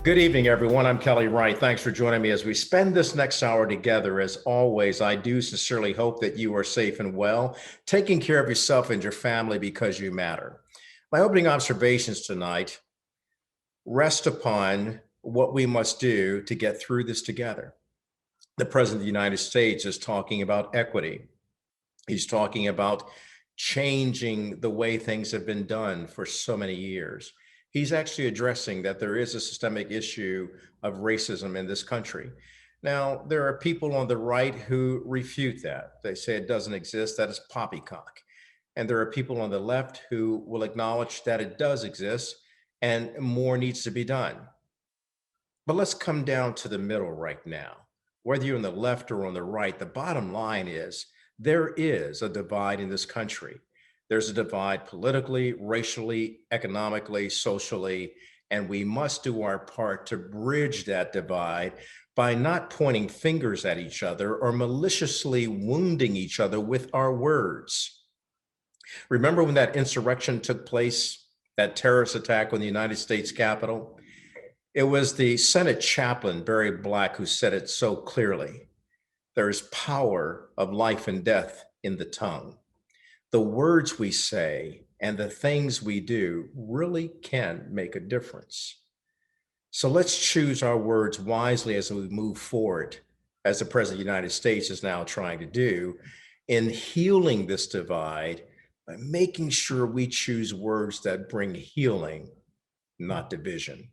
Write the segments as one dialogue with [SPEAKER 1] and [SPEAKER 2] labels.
[SPEAKER 1] Good evening, everyone. I'm Kelly Wright. Thanks for joining me as we spend this next hour together. As always, I do sincerely hope that you are safe and well, taking care of yourself and your family because you matter. My opening observations tonight rest upon what we must do to get through this together. The President of the United States is talking about equity. He's talking about changing the way things have been done for so many years. He's actually addressing that there is a systemic issue of racism in this country. Now, there are people on the right who refute that. They say it doesn't exist, that is poppycock. And there are people on the left who will acknowledge that it does exist and more needs to be done. But let's come down to the middle right now. Whether you're on the left or on the right, the bottom line is there is a divide in this country. There's a divide politically, racially, economically, socially, and we must do our part to bridge that divide by not pointing fingers at each other or maliciously wounding each other with our words. Remember when that insurrection took place, that terrorist attack on the United States Capitol? It was the Senate chaplain, Barry Black, who said it so clearly. There is power of life and death in the tongue. The words we say and the things we do really can make a difference. So let's choose our words wisely as we move forward, as the President of the United States is now trying to do, in healing this divide by making sure we choose words that bring healing, not division.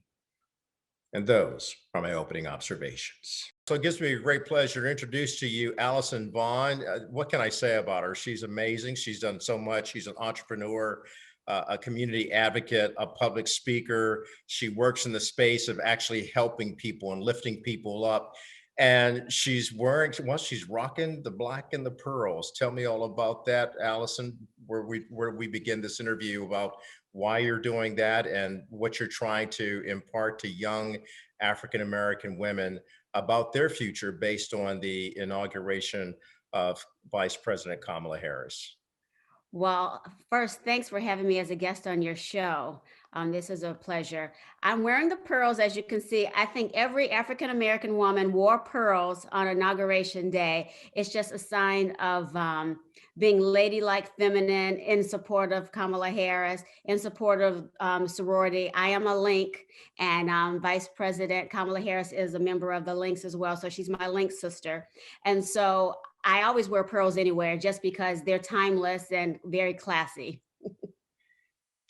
[SPEAKER 1] And those are my opening observations. So it gives me a great pleasure to introduce to you Alison Vaughn. What can I say about her? She's amazing. She's done so much. She's an entrepreneur, a community advocate, a public speaker. She works in the space of actually helping people and lifting people up. And she's wearing, well, she's rocking the black and the pearls. Tell me all about that, Alison, where we begin this interview about why you're doing that and what you're trying to impart to young African-American women about their future based on the inauguration of Vice President Kamala Harris.
[SPEAKER 2] Well, first, thanks for having me as a guest on your show. This is a pleasure. I'm wearing the pearls, as you can see. I think every African American woman wore pearls on Inauguration Day. It's just a sign of being ladylike, feminine, in support of Kamala Harris, in support of sorority. I am a Link, and Vice President Kamala Harris is a member of the Links as well. So she's my Link sister. And so I always wear pearls anywhere just because they're timeless and very classy.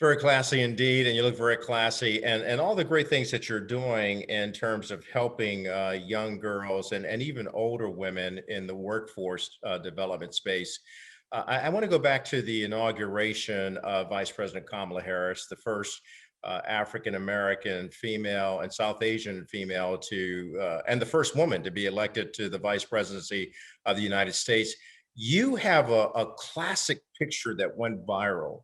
[SPEAKER 1] Very classy indeed, and you look very classy, and all the great things that you're doing in terms of helping young girls and even older women in the workforce development space. I want to go back to the inauguration of Vice President Kamala Harris, the first African American female and South Asian female to, and the first woman to be elected to the vice presidency of the United States. You have a classic picture that went viral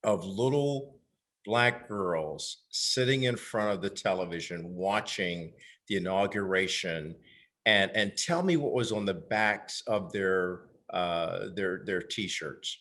[SPEAKER 1] of little Black girls sitting in front of the television watching the inauguration, and tell me what was on the backs of their t-shirts.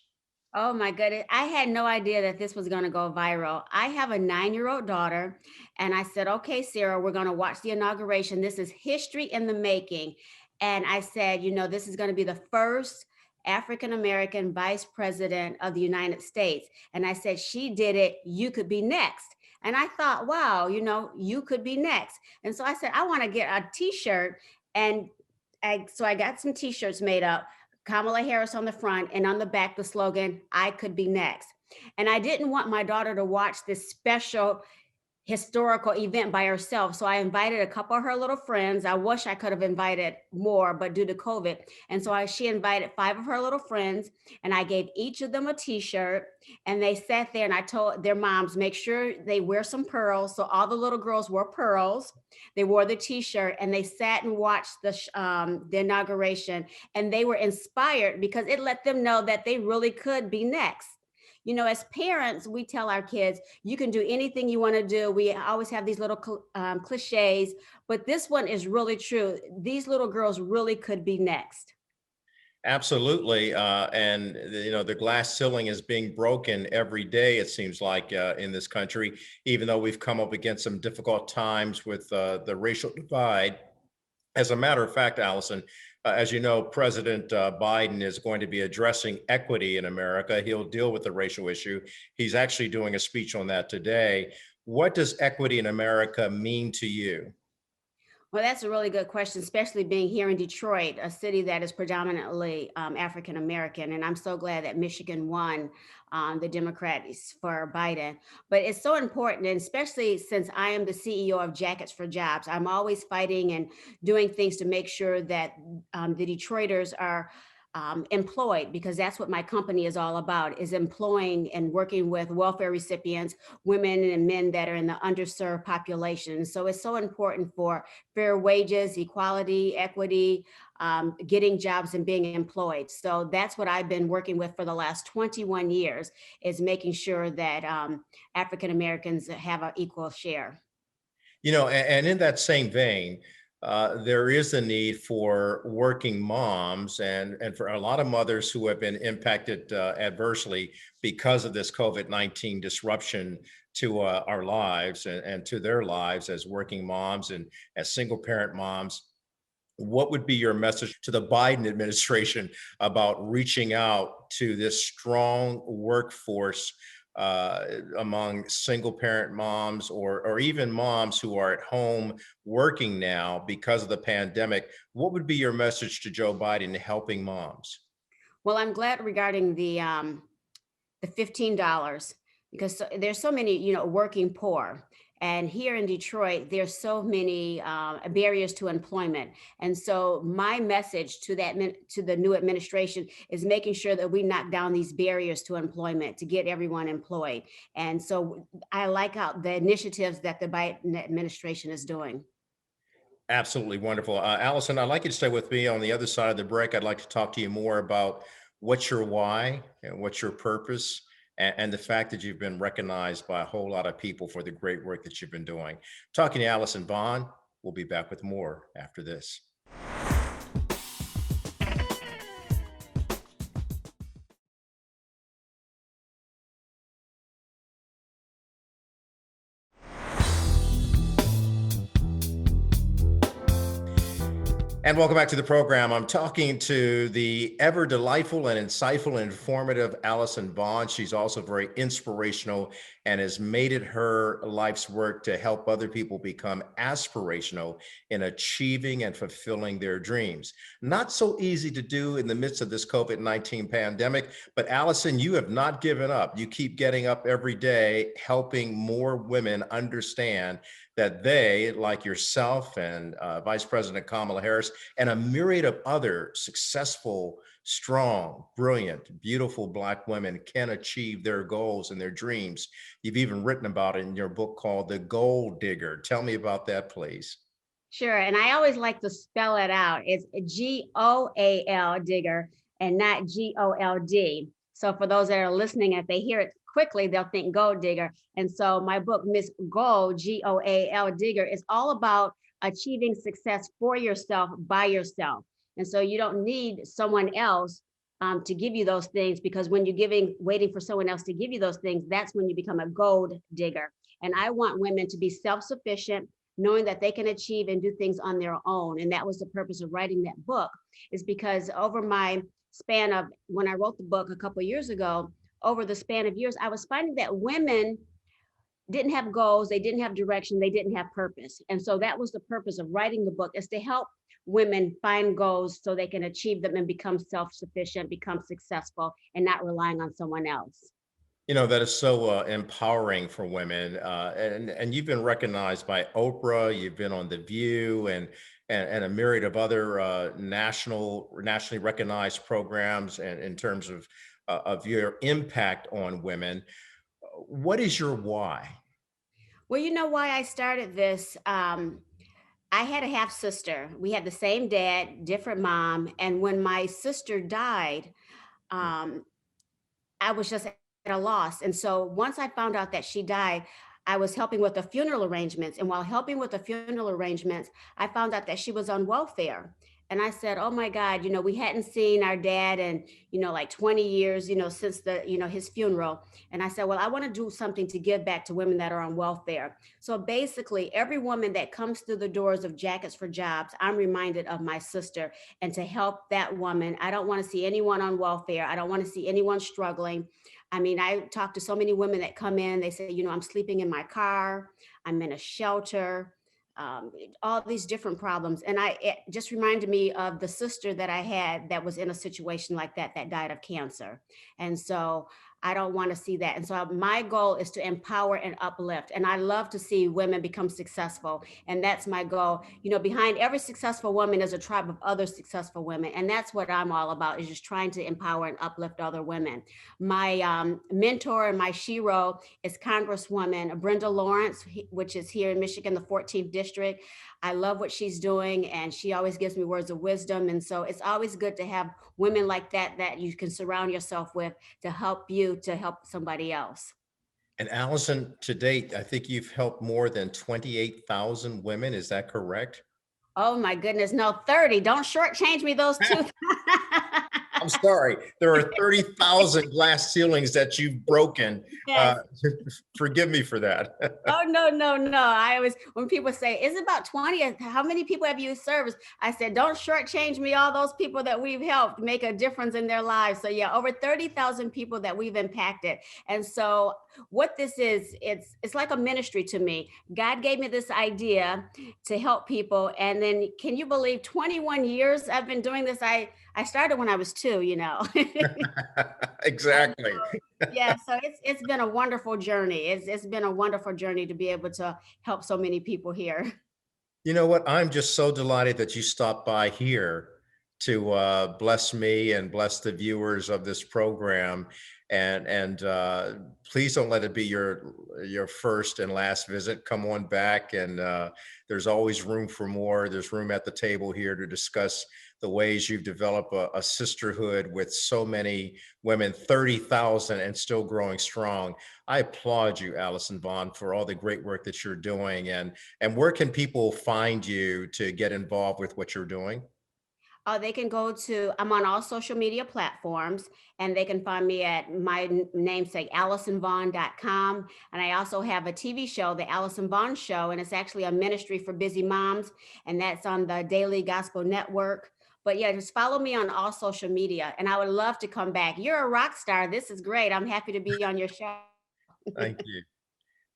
[SPEAKER 2] Oh my goodness. I had no idea that this was going to go viral. I have a 9-year-old daughter, and I said, okay, Sarah, we're going to watch the inauguration. This is history in the making. And I said, this is going to be the first African American vice president of the United States. And I said, she did it. You could be next. And I thought, wow, you could be next. And so I said, I want to get a t-shirt. And so I got some t-shirts made up. Kamala Harris on the front, and on the back, the slogan, I could be next. And I didn't want my daughter to watch this special historical event by herself. So I invited a couple of her little friends. I wish I could have invited more, but due to COVID. And so she invited 5 of her little friends, and I gave each of them a t-shirt, and they sat there, and I told their moms, make sure they wear some pearls. So all the little girls wore pearls. They wore the t-shirt, and they sat and watched the inauguration, and they were inspired because it let them know that they really could be next. As parents, we tell our kids, you can do anything you want to do. We always have these little cliches, but this one is really true. These little girls really could be next.
[SPEAKER 1] Absolutely. And the glass ceiling is being broken every day, it seems like, in this country, even though we've come up against some difficult times with the racial divide. As a matter of fact, Allison, as you know, President Biden is going to be addressing equity in America. He'll deal with the racial issue. He's actually doing a speech on that today. What does equity in America mean to you?
[SPEAKER 2] Well, that's a really good question, especially being here in Detroit, a city that is predominantly African American. And I'm so glad that Michigan won the Democrats for Biden. But it's so important, and especially since I am the CEO of Jackets for Jobs, I'm always fighting and doing things to make sure that the Detroiters are employed, because that's what my company is all about, is employing and working with welfare recipients, women and men that are in the underserved population. So it's so important for fair wages, equality, equity, getting jobs and being employed. So that's what I've been working with for the last 21 years, is making sure that African Americans have an equal share.
[SPEAKER 1] And in that same vein, there is a need for working moms and for a lot of mothers who have been impacted adversely because of this COVID-19 disruption to our lives and to their lives as working moms and as single parent moms. What would be your message to the Biden administration about reaching out to this strong workforce among single parent moms or even moms who are at home working now because of the pandemic? What would be your message to Joe Biden helping moms?
[SPEAKER 2] Well, I'm glad regarding the $15, because there's so many, working poor. And here in Detroit, there's so many barriers to employment. And so my message to to the new administration is making sure that we knock down these barriers to employment to get everyone employed. And so I like how the initiatives that the Biden administration is doing.
[SPEAKER 1] Absolutely wonderful. Allison, I'd like you to stay with me on the other side of the break. I'd like to talk to you more about what's your why and what's your purpose, and the fact that you've been recognized by a whole lot of people for the great work that you've been doing. Talking to Allison Vaughn, we'll be back with more after this. And welcome back to the program. I'm talking to the ever delightful and insightful and informative Alison Vaughn. She's also very inspirational and has made it her life's work to help other people become aspirational in achieving and fulfilling their dreams. Not so easy to do in the midst of this COVID-19 pandemic, but Alison, you have not given up. You keep getting up every day, helping more women understand that they, like yourself and Vice President Kamala Harris, and a myriad of other successful, strong, brilliant, beautiful Black women can achieve their goals and their dreams. You've even written about it in your book called The Gold Digger. Tell me about that, please.
[SPEAKER 2] Sure. And I always like to spell it out. It's GOAL digger and not GOLD. So for those that are listening, if they hear it quickly, they'll think gold digger. And so my book, Miss Gold, GOAL digger, is all about achieving success for yourself by yourself. And so you don't need someone else to give you those things, because when you're waiting for someone else to give you those things, that's when you become a gold digger. And I want women to be self-sufficient, knowing that they can achieve and do things on their own. And that was the purpose of writing that book, is because over my span of when I wrote the book a couple of years ago, over the span of years, I was finding that women didn't have goals, they didn't have direction, they didn't have purpose. And so that was the purpose of writing the book, is to help women find goals so they can achieve them and become self-sufficient, become successful, and not relying on someone else.
[SPEAKER 1] That is so empowering for women, and you've been recognized by Oprah. You've been on The View and a myriad of other nationally recognized programs, and in terms of your impact on women. What is your why?
[SPEAKER 2] Well, you know why I started this? I had a half sister. We had the same dad, different mom. And when my sister died, um, I was just at a loss. And so once I found out that she died, I was helping with the funeral arrangements. And while helping with the funeral arrangements, I found out that she was on welfare. And I said, oh my God, we hadn't seen our dad in, like 20 years, since his funeral. And I said, well, I want to do something to give back to women that are on welfare. So basically, every woman that comes through the doors of Jackets for Jobs, I'm reminded of my sister, and to help that woman. I don't want to see anyone on welfare. I don't want to see anyone struggling. I mean, I talk to so many women that come in, they say, I'm sleeping in my car, I'm in a shelter, all these different problems. And it just reminded me of the sister that I had that was in a situation like that died of cancer. And so I don't want to see that. And so my goal is to empower and uplift. And I love to see women become successful. And that's my goal. Behind every successful woman is a tribe of other successful women. And that's what I'm all about, is just trying to empower and uplift other women. My mentor and my shero is Congresswoman Brenda Lawrence, which is here in Michigan, the 14th district. I love what she's doing, and she always gives me words of wisdom. And so it's always good to have women like that you can surround yourself with to help you to help somebody else.
[SPEAKER 1] And Allison, to date, I think you've helped more than 28,000 women. Is that correct?
[SPEAKER 2] Oh my goodness, no, 30. Don't shortchange me those two.
[SPEAKER 1] I'm sorry. There are 30,000 glass ceilings that you've broken. Uh,
[SPEAKER 2] Yes.
[SPEAKER 1] Forgive me for that.
[SPEAKER 2] Oh, no, no, no. I always, when people say, is it about 20? How many people have you served? I said, don't shortchange me. All those people that we've helped make a difference in their lives. So yeah, over 30,000 people that we've impacted. And so what this is, it's like a ministry to me. God gave me this idea to help people. And then can you believe 21 years I've been doing this? I started when I was 2. And
[SPEAKER 1] Exactly.
[SPEAKER 2] yeah, so it's been a wonderful journey. It's been a wonderful journey to be able to help so many people here.
[SPEAKER 1] You know what? I'm just so delighted that you stopped by here to bless me and bless the viewers of this program. And please don't let it be your first and last visit. Come on back, and there's always room for more. There's room at the table here to discuss the ways you've developed a sisterhood with so many women, 30,000, and still growing strong. I applaud you, Alison Vaughn, for all the great work that you're doing. And where can people find you to get involved with what you're doing?
[SPEAKER 2] They can go to, I'm on all social media platforms, and they can find me at my namesake, AlisonVaughn.com. And I also have a TV show, The Alison Vaughn Show, and it's actually a ministry for busy moms, and that's on the Daily Gospel Network. But yeah, just follow me on all social media, and I would love to come back. You're a rock star. This is great. I'm happy to be on your show.
[SPEAKER 1] Thank you.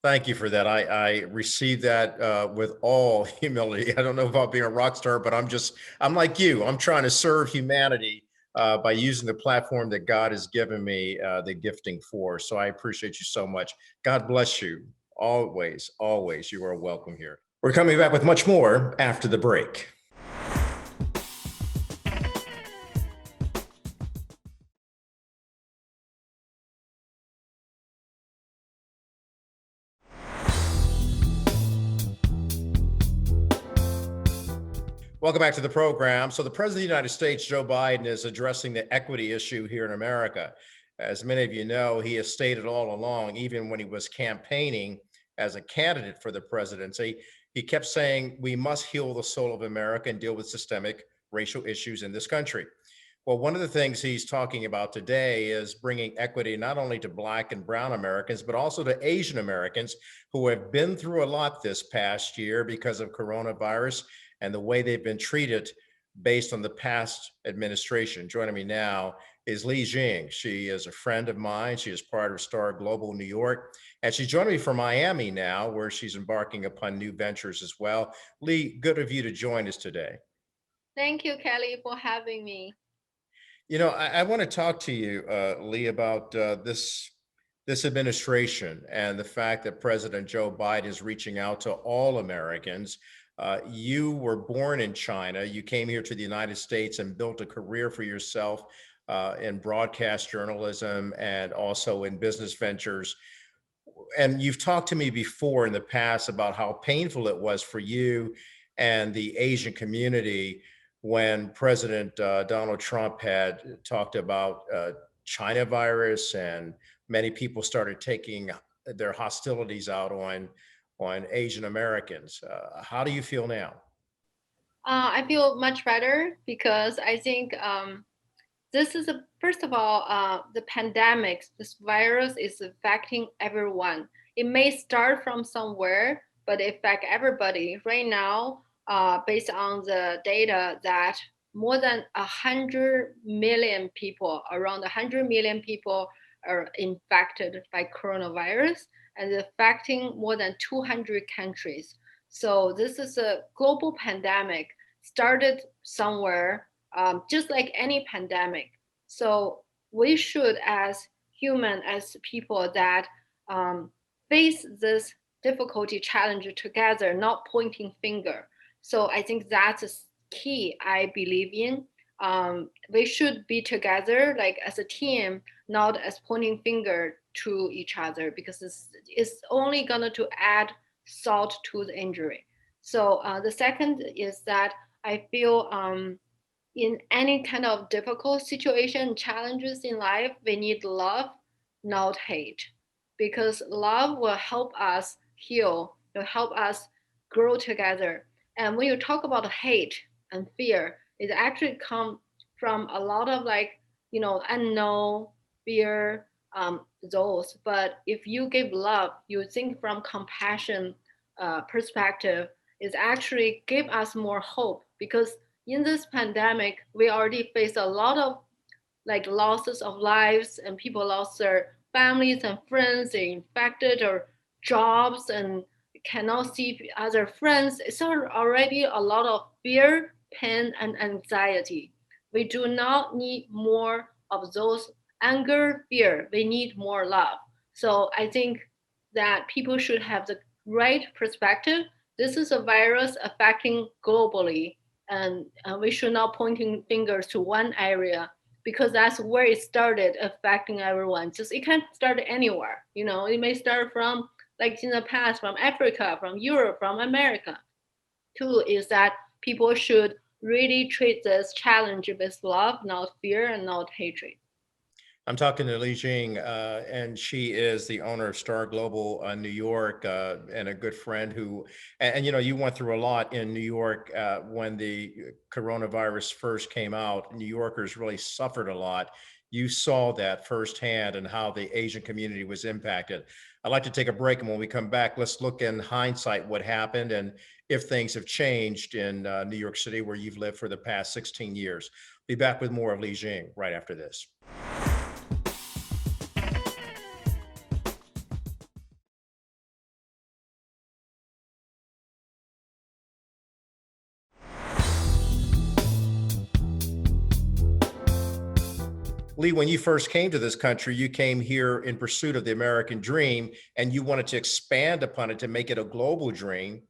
[SPEAKER 1] Thank you for that. I received that with all humility. I don't know about being a rock star, but I'm like you. I'm trying to serve humanity by using the platform that God has given me the gifting for. So I appreciate you so much. God bless you. Always, always. You are welcome here. We're coming back with much more after the break. Welcome back to the program. So the President of the United States, Joe Biden, is addressing the equity issue here in America. As many of you know, he has stated all along, even when he was campaigning as a candidate for the presidency, he kept saying, we must heal the soul of America and deal with systemic racial issues in this country. Well, one of the things he's talking about today is bringing equity not only to Black and Brown Americans, but also to Asian Americans who have been through a lot this past year because of coronavirus and the way they've been treated based on the past administration. Joining me now is Li Jing. She is a friend of mine. She is part of Star Global New York, and she's joining me from Miami now, where she's embarking upon new ventures as well. Li, good of you to join us today.
[SPEAKER 3] Thank you, Kelly, for having me.
[SPEAKER 1] You know, I want to talk to you, Lee, about this administration and the fact that President Joe Biden is reaching out to all Americans. You were born in China. You came here to the United States and built a career for yourself in broadcast journalism and also in business ventures. And you've talked to me before in the past about how painful it was for you and the Asian community when President Donald Trump had talked about China virus, and many people started taking their hostilities out on Asian Americans. How do you feel now?
[SPEAKER 3] I feel much better because I think this is first of all, the pandemic, this virus is affecting everyone. It may start from somewhere, but it affect everybody. Right now, based on the data that more than 100 million people, around 100 million people are infected by coronavirus and affecting more than 200 countries. So this is a global pandemic started somewhere, just like any pandemic. So we should, as human, as people that um, face this difficulty challenge together, not pointing finger. So I think that's a key I believe in. We should be together, like as a team, not as pointing finger to each other, because it's only gonna to add salt to the injury. So the second is that I feel in any kind of difficult situation, challenges in life, we need love, not hate. Because love will help us heal, will help us grow together. And when you talk about hate and fear, it actually come from a lot of like, unknown fear, those. But if you give love, you think from compassion perspective, it actually give us more hope because in this pandemic, we already face a lot of like losses of lives and people lost their families and friends, they infected or jobs and cannot see other friends. It's already a lot of fear, pain, and anxiety. We do not need more of those anger, fear. We need more love. So I think that people should have the right perspective. This is a virus affecting globally, and we should not pointing fingers to one area because that's where it started affecting everyone. Just it can start anywhere. It may start from like in the past from Africa, from Europe, from America. Two is that people should really treat this challenge with love, not fear and not hatred.
[SPEAKER 1] I'm talking to Li Jing, and she is the owner of Star Global New York, and a good friend who, and you went through a lot in New York when the coronavirus first came out. New Yorkers really suffered a lot. You saw that firsthand and how the Asian community was impacted. I'd like to take a break, and when we come back, let's look in hindsight what happened and if things have changed in New York City, where you've lived for the past 16 years. Be back with more of Li Jing right after this. Lee, when you first came to this country, you came here in pursuit of the American dream and you wanted to expand upon it to make it a global dream.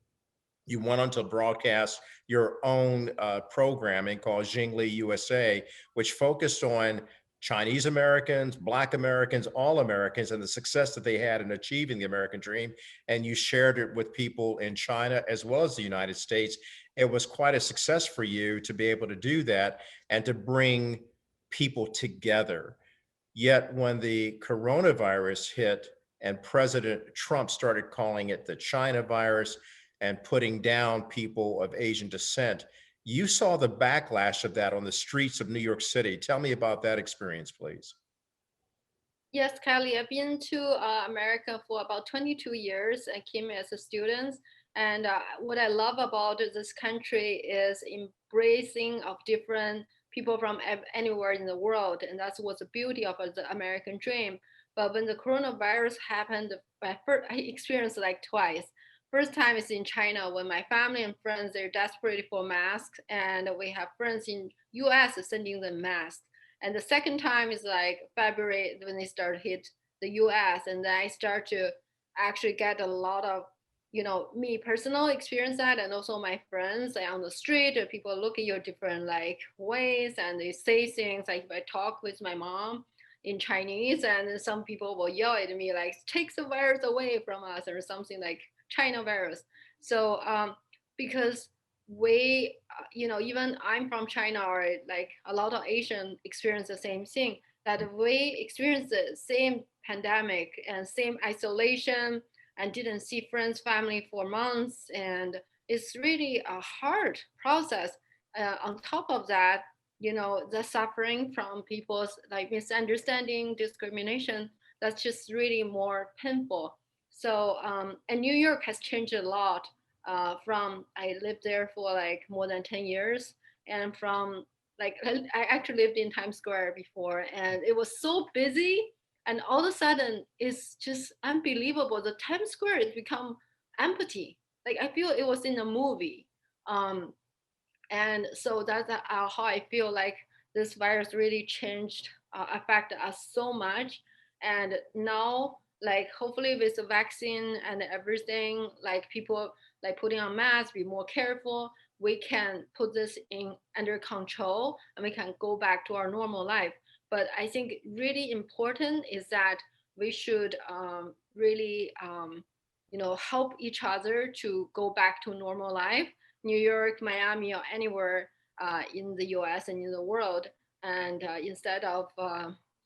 [SPEAKER 1] You went on to broadcast your own programming called Jingli USA, which focused on Chinese Americans, Black Americans, all Americans, and the success that they had in achieving the American dream. And you shared it with people in China as well as the United States. It was quite a success for you to be able to do that and to bring people together. Yet when the coronavirus hit and President Trump started calling it the China virus and putting down people of Asian descent, you saw the backlash of that on the streets of New York City. Tell me about that experience, please.
[SPEAKER 3] Yes, Kelly, I've been to America for about 22 years. I came as a student. And what I love about this country is embracing of different people from anywhere in the world. And that's what's the beauty of the American dream. But when the coronavirus happened, I experienced like twice. First time is in China when my family and friends, they're desperate for masks. And we have friends in US sending them masks. And the second time is like February when they start hit the US. And then I start to actually get a lot of, me personal experience that and also my friends like, on the street, people look at you different like ways and they say things like if I talk with my mom in Chinese and then some people will yell at me like take the virus away from us or something like China virus. So because we even I'm from China or like a lot of Asian experience the same thing that we experience the same pandemic and same isolation and didn't see friends family for months and it's really a hard process. On top of that, the suffering from people's like misunderstanding, discrimination, that's just really more painful. So, and New York has changed a lot from I lived there for like more than 10 years. And from like, I actually lived in Times Square before, and it was so busy. And all of a sudden, it's just unbelievable. The Times Square has become empty. Like I feel it was in a movie. Um, and so that's how I feel like this virus really changed, affected us so much. And now, like hopefully with the vaccine and everything, like people like putting on masks, be more careful, we can put this in under control and we can go back to our normal life. But I think really important is that we should really help each other to go back to normal life. New York, Miami, or anywhere in the U.S. and in the world, and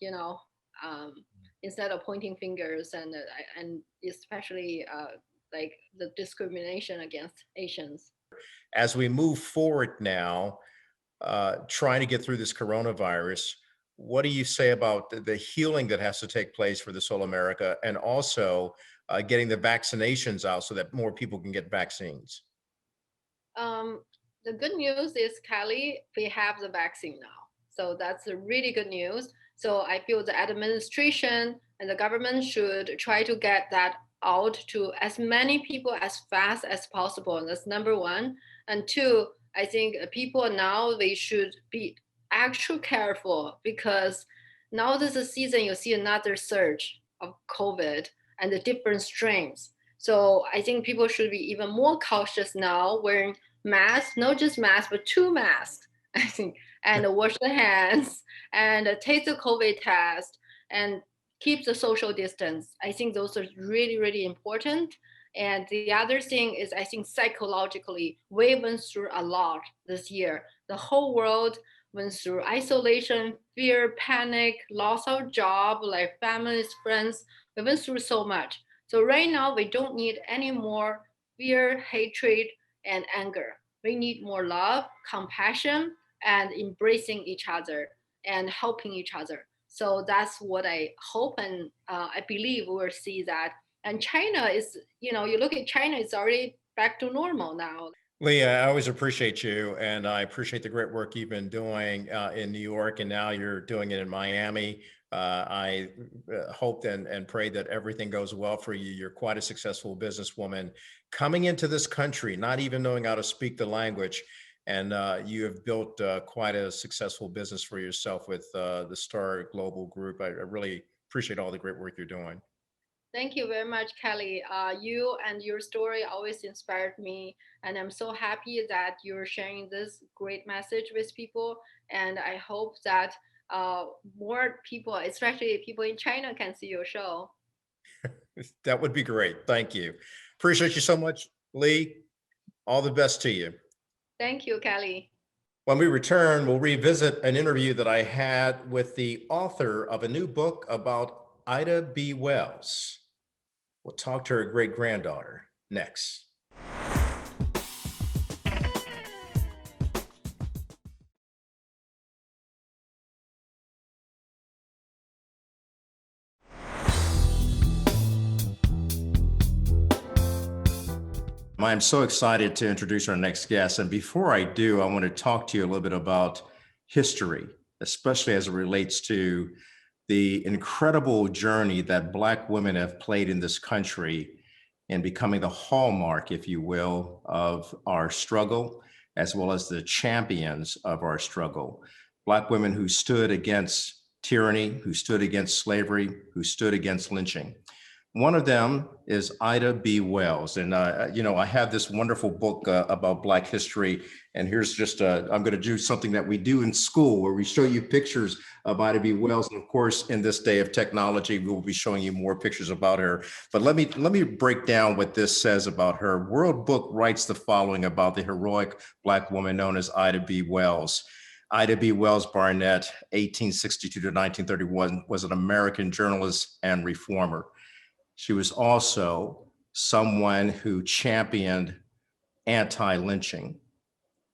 [SPEAKER 3] you know um, instead of pointing fingers and especially like the discrimination against Asians.
[SPEAKER 1] As we move forward now, trying to get through this coronavirus, what do you say about the healing that has to take place for this whole America, and also getting the vaccinations out so that more people can get vaccines?
[SPEAKER 3] Um, the good news is, Kelly, we have the vaccine now. So that's a really good news. So I feel the administration and the government should try to get that out to as many people as fast as possible. That's number one. And two, I think people now they should be actually careful because now this is a season you see another surge of COVID and the different strains. So I think people should be even more cautious now, wearing masks, not just masks, but two masks, I think, and wash the hands and take the COVID test and keep the social distance. I think those are really, really important. And the other thing is, I think psychologically, we went through a lot this year. The whole world went through isolation, fear, panic, loss of job, like families, friends. We went through so much. So right now, we don't need any more fear, hatred, and anger. We need more love, compassion, and embracing each other and helping each other. So that's what I hope and I believe we'll see that. And China is, you look at China, it's already back to normal now.
[SPEAKER 1] Leah, I always appreciate you, and I appreciate the great work you've been doing in New York, and now you're doing it in Miami. I hope and pray that everything goes well for you. You're quite a successful businesswoman coming into this country, not even knowing how to speak the language, and you have built quite a successful business for yourself with the Star Global Group. I really appreciate all the great work you're doing.
[SPEAKER 3] Thank you very much, Kelly. You and your story always inspired me, and I'm so happy that you're sharing this great message with people. And I hope that more people, especially people in China, can see your show.
[SPEAKER 1] That would be great. Thank you. Appreciate you so much, Lee. All the best to you.
[SPEAKER 3] Thank you, Kelly.
[SPEAKER 1] When we return, we'll revisit an interview that I had with the author of a new book about Ida B. Wells. We'll talk to her great granddaughter next. I'm so excited to introduce our next guest. And before I do, I want to talk to you a little bit about history, especially as it relates to the incredible journey that Black women have played in this country in becoming the hallmark, if you will, of our struggle, as well as the champions of our struggle. Black women who stood against tyranny, who stood against slavery, who stood against lynching. One of them is Ida B. Wells. And, I have this wonderful book about Black history. And here's just, I'm going to do something that we do in school where we show you pictures of Ida B. Wells. And of course, in this day of technology, we will be showing you more pictures about her. But let me break down what this says about her. World Book writes the following about the heroic Black woman known as Ida B. Wells. Ida B. Wells Barnett, 1862 to 1931, was an American journalist and reformer. She was also someone who championed anti-lynching.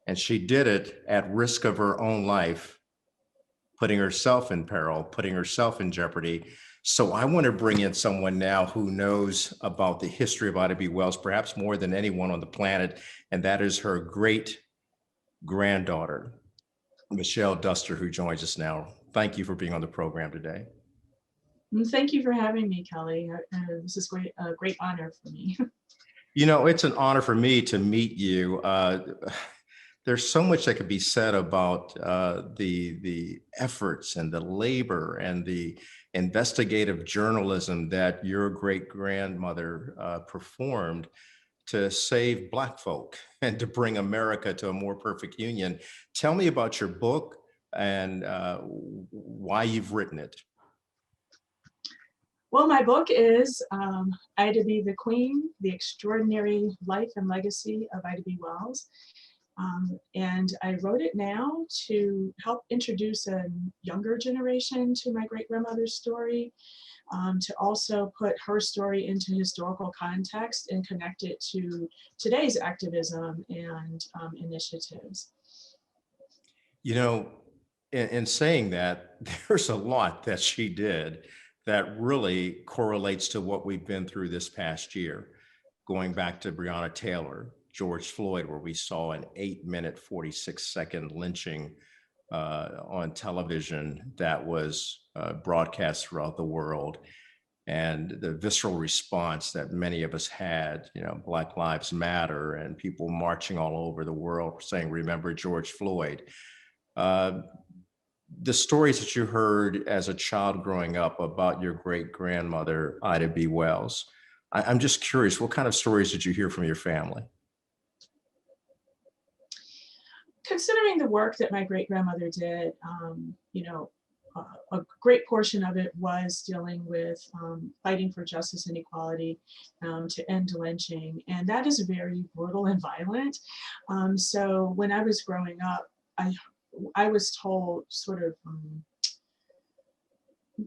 [SPEAKER 1] And she did it at risk of her own life, putting herself in peril, putting herself in jeopardy. So I want to bring in someone now who knows about the history of Ida B. Wells, perhaps more than anyone on the planet, and that is her great granddaughter, Michelle Duster, who joins us now. Thank you for being on the program today.
[SPEAKER 4] Thank you for having me, Kelly. This is a great honor for me.
[SPEAKER 1] You know, it's an honor for me to meet you. There's so much that could be said about the efforts and the labor and the investigative journalism that your great grandmother performed to save Black folk and to bring America to a more perfect union. Tell me about your book and why you've written it.
[SPEAKER 4] Well, my book is Ida B. the Queen, The Extraordinary Life and Legacy of Ida B. Wells. And I wrote it now to help introduce a younger generation to my great-grandmother's story, to also put her story into historical context and connect it to today's activism and initiatives.
[SPEAKER 1] You know, in saying that, there's a lot that she did that really correlates to what we've been through this past year, going back to Breonna Taylor, George Floyd, where we saw an 8-minute, 46-second lynching on television that was broadcast throughout the world. And the visceral response that many of us had, you know, Black Lives Matter and people marching all over the world saying, remember George Floyd. The stories that you heard as a child growing up about your great grandmother, Ida B. Wells, I'm just curious, what kind of stories did you hear from your family?
[SPEAKER 4] Considering the work that my great-grandmother did, you know, a great portion of it was dealing with fighting for justice and equality to end lynching. And that is very brutal and violent. So when I was growing up, I was told sort of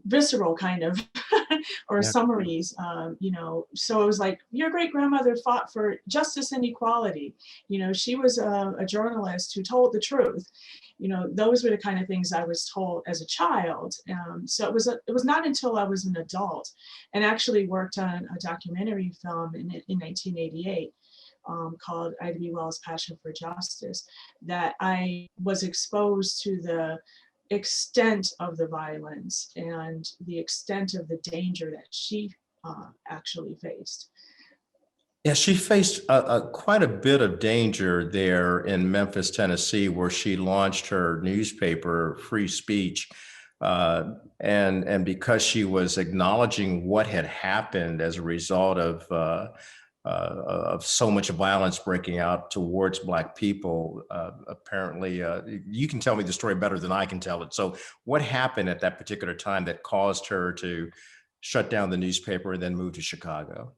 [SPEAKER 4] visceral kind of or
[SPEAKER 1] Yeah.
[SPEAKER 4] summaries, you know, so it was like, your great grandmother fought for justice and equality. You know, she was a journalist who told the truth. You know, those were the kind of things I was told as a child. So it was not until I was an adult and actually worked on a documentary film in 1988 called Ida B. Wells' Passion for Justice, that I was exposed to the extent of the violence and the extent of the danger that she actually faced.
[SPEAKER 1] Yeah, she faced quite a bit of danger there in Memphis, Tennessee, where she launched her newspaper, Free Speech. And because she was acknowledging what had happened as a result of so much violence breaking out towards Black people, apparently, you can tell me the story better than I can tell it. So what happened at that particular time that caused her to shut down the newspaper and then move to Chicago?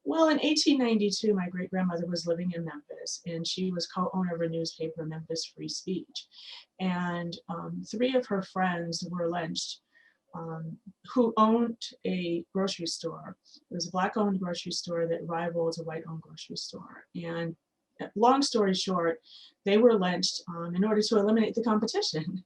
[SPEAKER 4] Well, in 1892, my great-grandmother was living in Memphis, and she was co-owner of a newspaper, Memphis Free Speech. And 3 of her friends were lynched who owned a grocery store. It was a Black-owned grocery store that rivaled a white-owned grocery store. And long story short, they were lynched in order to eliminate the competition.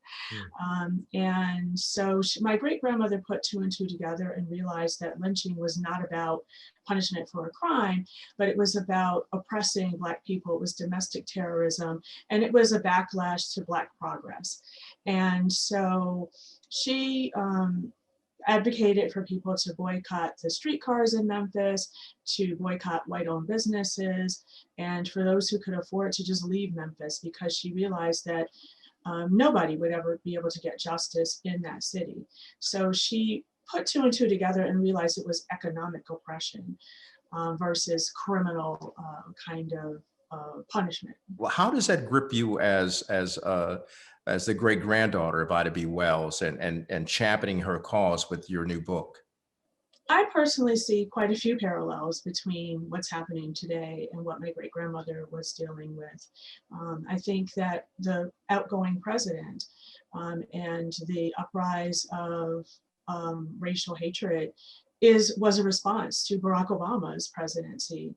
[SPEAKER 4] And so my great-grandmother put 2 and 2 together and realized that lynching was not about punishment for a crime, but it was about oppressing Black people. It was domestic terrorism, and it was a backlash to Black progress. And so she advocated for people to boycott the streetcars in Memphis, to boycott white-owned businesses, and for those who could afford to just leave Memphis, because she realized that nobody would ever be able to get justice in that city. So she put 2 and 2 together and realized it was economic oppression versus criminal kind of punishment.
[SPEAKER 1] Well, how does that grip you as the great granddaughter of Ida B. Wells and championing her cause with your new book?
[SPEAKER 4] I personally see quite a few parallels between what's happening today and what my great grandmother was dealing with. I think that the outgoing president and the uprise of racial hatred was a response to Barack Obama's presidency.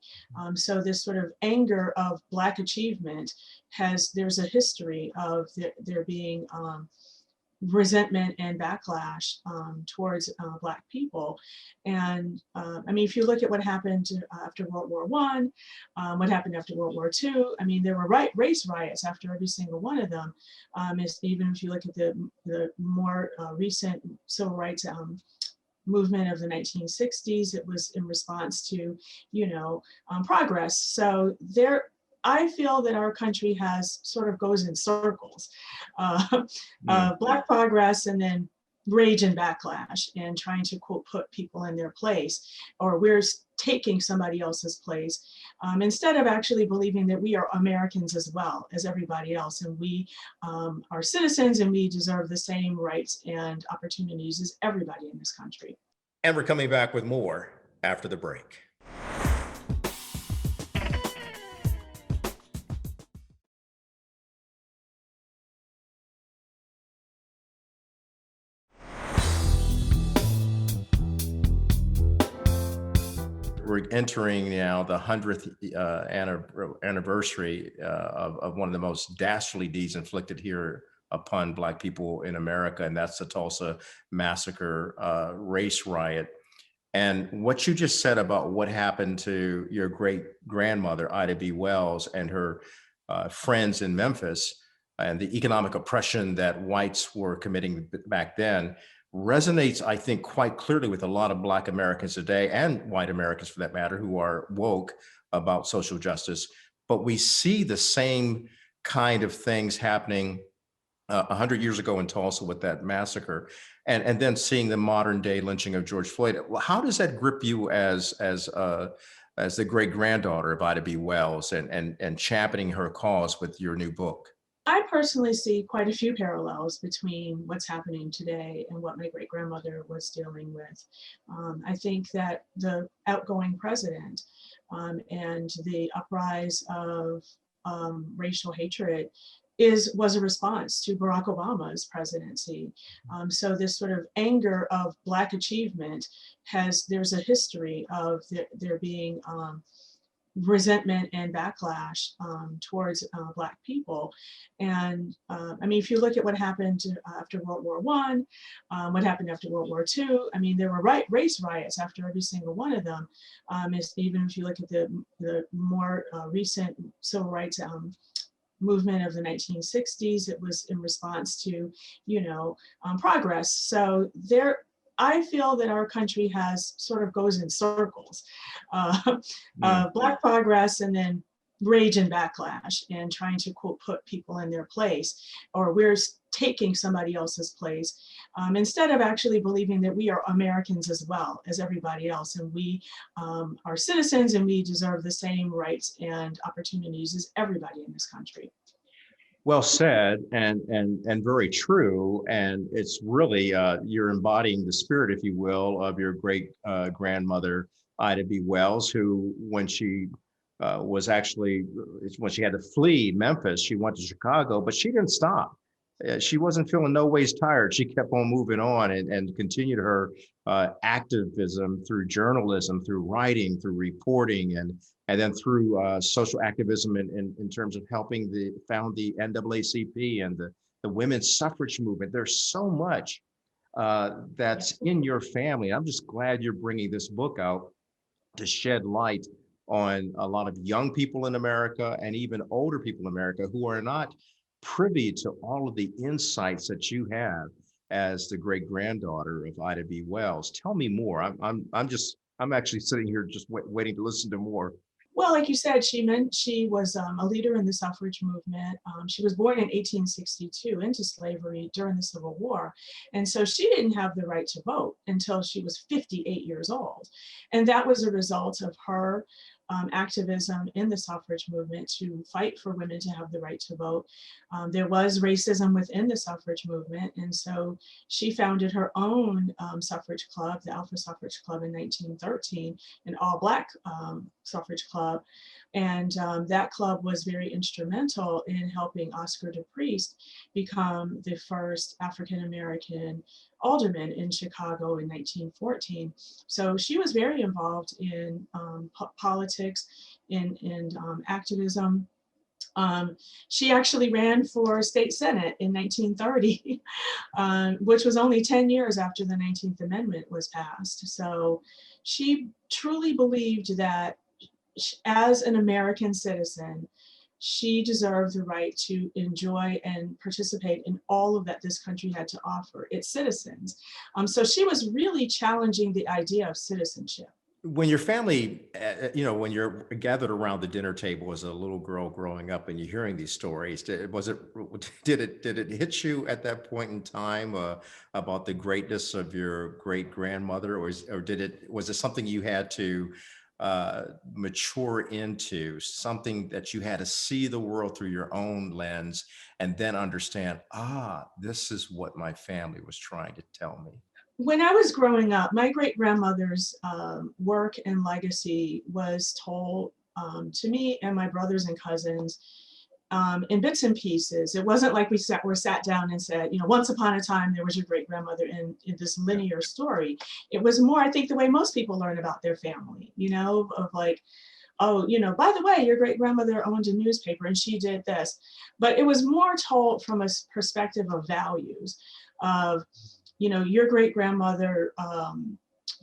[SPEAKER 4] So this sort of anger of Black achievement there's a history of there being resentment and backlash towards Black people. And I mean, if you look at what happened after World War I, what happened after World War II, I mean, there were race riots after every single one of them. Even if you look at the more recent civil rights movement of the 1960s, it was in response to, progress. So I feel that our country sort of goes in circles, Black progress and then rage and backlash and trying to quote put people in their place, or we're taking somebody else's place, instead of actually believing that we are Americans as well as everybody else, and we are citizens and we deserve the same rights and opportunities as everybody in this country.
[SPEAKER 1] And we're coming back with more after the break. We're entering now the 100th anniversary of one of the most dastardly deeds inflicted here upon Black people in America, and that's the Tulsa Massacre race riot. And what you just said about what happened to your great grandmother, Ida B. Wells, and her friends in Memphis, and the economic oppression that whites were committing back then resonates, I think, quite clearly with a lot of Black Americans today, and white Americans for that matter, who are woke about social justice. But we see the same kind of things happening 100 years ago in Tulsa with that massacre, and then seeing the modern day lynching of George Floyd. How does that grip you as the great granddaughter of Ida B. Wells and championing her cause with your new book?
[SPEAKER 4] I personally see quite a few parallels between what's happening today and what my great grandmother was dealing with. I think that the outgoing president and the uprise of racial hatred was a response to Barack Obama's presidency. So this sort of anger of Black achievement there's a history of there being resentment and backlash towards Black people. And I mean, if you look at what happened after World War I, what happened after World War II, I mean, there were race riots after every single one of them. Even if you look at the more recent civil rights movement of the 1960s, it was in response to, progress. So I feel that our country sort of goes in circles, Black progress and then rage and backlash and trying to quote put people in their place, or we're taking somebody else's place, instead of actually believing that we are Americans as well as everybody else, and we are citizens and we deserve the same rights and opportunities as everybody in this country.
[SPEAKER 1] Well said, and very true. And it's really you're embodying the spirit, if you will, of your great grandmother Ida B. Wells, who, when she when she had to flee Memphis, she went to Chicago, but she didn't stop. She wasn't feeling no ways tired. She kept on moving on and continued her activism through journalism, through writing, through reporting, and then through social activism in terms of helping found the NAACP and the women's suffrage movement. There's so much that's in your family. I'm just glad you're bringing this book out to shed light on a lot of young people in America and even older people in America who are not privy to all of the insights that you have as the great granddaughter of Ida B. Wells. Tell me more. I'm actually sitting here just waiting to listen to more.
[SPEAKER 4] Well, like you said, she was a leader in the suffrage movement. She was born in 1862 into slavery during the Civil War. And so she didn't have the right to vote until she was 58 years old. And that was a result of her activism in the suffrage movement to fight for women to have the right to vote. There was racism within the suffrage movement. And so she founded her own suffrage club, the Alpha Suffrage Club, in 1913, an all-Black suffrage club. And that club was very instrumental in helping Oscar DePriest become the first African-American alderman in Chicago in 1914. So she was very involved in politics, in activism. She actually ran for state senate in 1930, which was only 10 years after the 19th Amendment was passed. So she truly believed that as an American citizen, she deserved the right to enjoy and participate in all of that this country had to offer its citizens. So she was really challenging the idea of citizenship.
[SPEAKER 1] When your family, when you're gathered around the dinner table as a little girl growing up and you're hearing these stories, did it hit you at that point in time about the greatness of your great grandmother, or was it something you had to mature into, something that you had to see the world through your own lens and then understand, this is what my family was trying to tell me?
[SPEAKER 4] When I was growing up, my great grandmother's work and legacy was told to me and my brothers and cousins in bits and pieces. It wasn't like we sat down and said, once upon a time there was your great grandmother in this linear story. It was more, I think, the way most people learn about their family, of like, oh, by the way, your great grandmother owned a newspaper and she did this. But it was more told from a perspective of values, of your great grandmother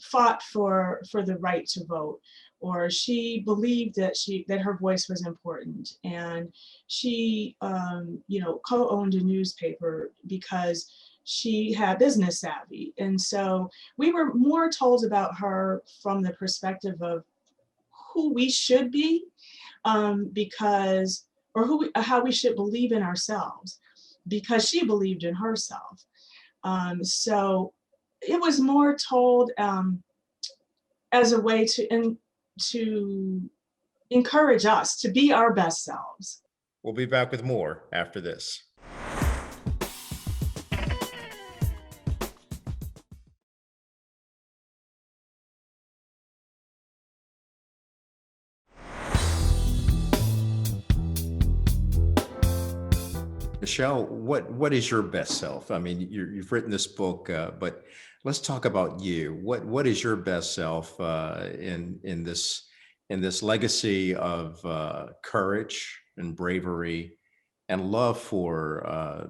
[SPEAKER 4] fought for the right to vote, or she believed that her voice was important, and she co-owned a newspaper because she had business savvy. And so we were more told about her from the perspective of who we should be, how we should believe in ourselves, because she believed in herself. So it was more told as a way to encourage us to be our best selves.
[SPEAKER 1] We'll be back with more after this. Michelle, what is your best self? I mean, you've written this book, but let's talk about you. What is your best self in this legacy of courage and bravery and love for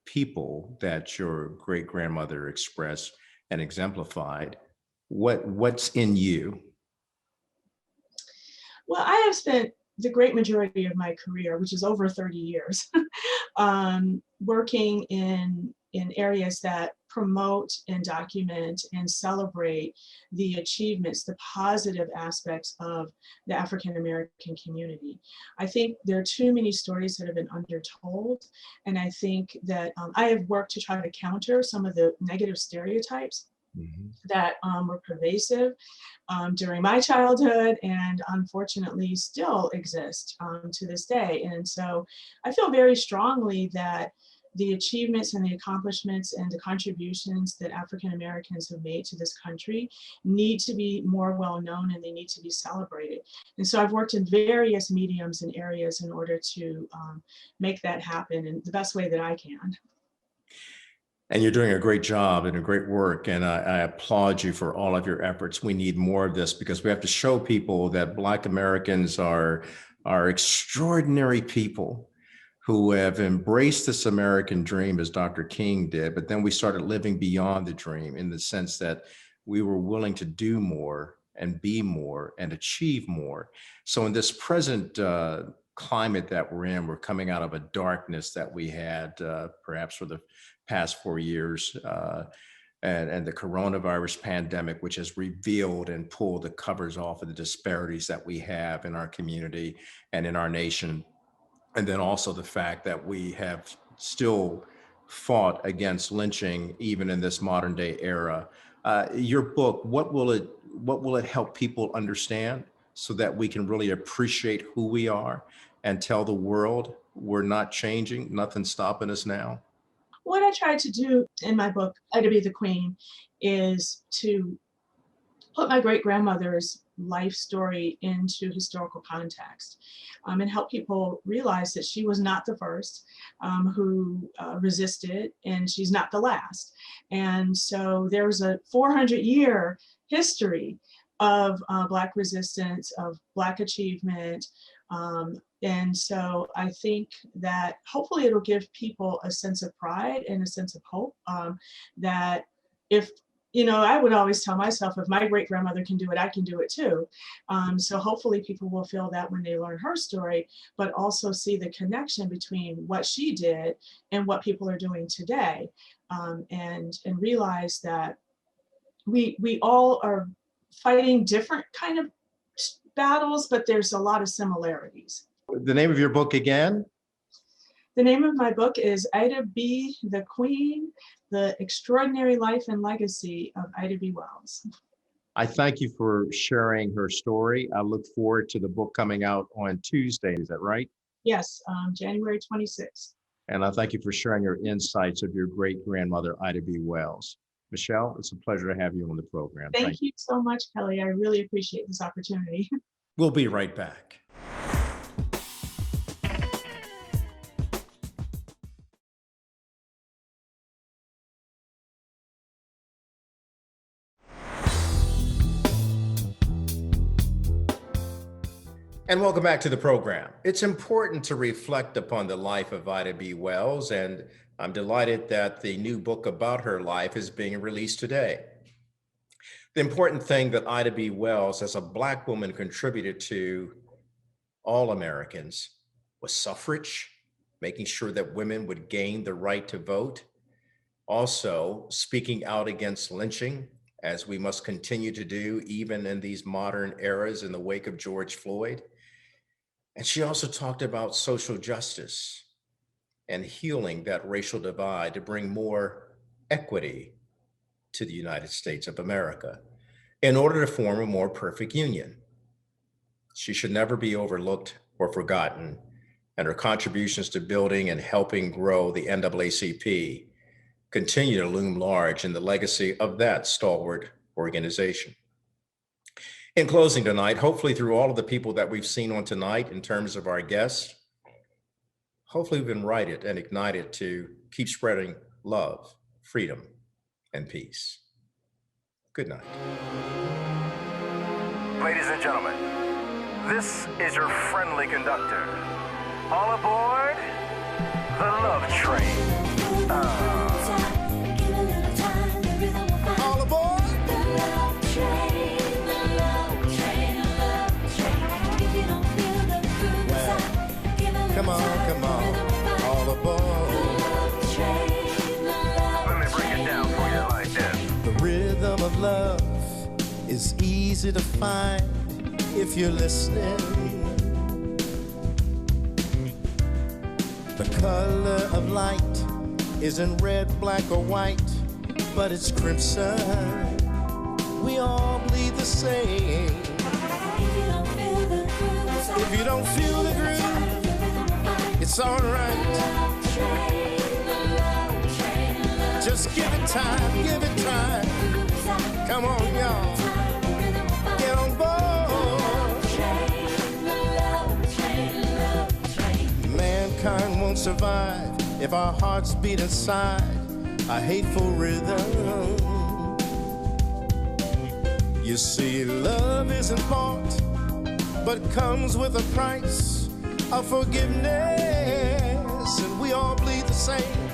[SPEAKER 1] people that your great grandmother expressed and exemplified? What's in you?
[SPEAKER 4] Well, I have spent the great majority of my career, which is over 30 years, working in areas that promote and document and celebrate the achievements, the positive aspects of the African American community. I think there are too many stories that have been undertold, and I think that I have worked to try to counter some of the negative stereotypes that were pervasive during my childhood, and unfortunately still exist to this day. And so I feel very strongly that the achievements and the accomplishments and the contributions that African Americans have made to this country need to be more well known, and they need to be celebrated. And so I've worked in various mediums and areas in order to make that happen in the best way that I can.
[SPEAKER 1] And you're doing a great job and a great work, and I applaud you for all of your efforts. We need more of this because we have to show people that Black Americans are extraordinary people who have embraced this American dream as Dr. King did, but then we started living beyond the dream in the sense that we were willing to do more and be more and achieve more. So in this present climate that we're in, we're coming out of a darkness that we had perhaps for the past 4 years, and the coronavirus pandemic, which has revealed and pulled the covers off of the disparities that we have in our community and in our nation. And then also the fact that we have still fought against lynching, even in this modern day era. Your book, what will it help people understand so that we can really appreciate who we are and tell the world we're not changing, nothing's stopping us now?
[SPEAKER 4] What I tried to do in my book, How to Be the Queen, is to put my great-grandmother's life story into historical context, and help people realize that she was not the first who resisted, and she's not the last. And so there's a 400-year history of Black resistance, of Black achievement. And so I think that hopefully it'll give people a sense of pride and a sense of hope, that if, you know, I would always tell myself, if my great grandmother can do it, I can do it too. So hopefully people will feel that when they learn her story, but also see the connection between what she did and what people are doing today, and realize that we all are fighting different kind of battles, but there's a lot of similarities.
[SPEAKER 1] The name of your book again?
[SPEAKER 4] The name of my book is Ida B. the Queen, The Extraordinary Life and Legacy of Ida B. Wells.
[SPEAKER 1] I thank you for sharing her story. I look forward to the book coming out on Tuesday. Is that right?
[SPEAKER 4] Yes, January 26th.
[SPEAKER 1] And I thank you for sharing your insights of your great-grandmother, Ida B. Wells. Michelle, it's a pleasure to have you on the program.
[SPEAKER 4] Thank you so much, Kelly. I really appreciate this opportunity.
[SPEAKER 1] We'll be right back. And welcome back to the program. It's important to reflect upon the life of Ida B. Wells, and I'm delighted that the new book about her life is being released today. The important thing that Ida B. Wells, as a Black woman, contributed to all Americans was suffrage, making sure that women would gain the right to vote. Also, speaking out against lynching, as we must continue to do even in these modern eras in the wake of George Floyd. And she also talked about social justice and healing that racial divide to bring more equity to the United States of America in order to form a more perfect union. She should never be overlooked or forgotten, and her contributions to building and helping grow the NAACP continue to loom large in the legacy of that stalwart organization. In closing tonight, hopefully through all of the people that we've seen on tonight in terms of our guests, hopefully we've been invited and ignited to keep spreading love, freedom, and peace. Good night.
[SPEAKER 5] Ladies and gentlemen, this is your friendly conductor. All aboard the Love Train. All aboard the Love Train. Come on, all aboard. Let me break it down for you like this. The rhythm of love is easy to find if you're listening. The color of light isn't red, black, or white, but it's crimson. We all bleed the same. If you don't feel the groove, it's alright. Just give it time, give it time. Come on, y'all. Get on board. Mankind won't survive if our hearts beat inside a hateful rhythm. You see, love isn't bought, but comes with a price of forgiveness, and we all bleed the same.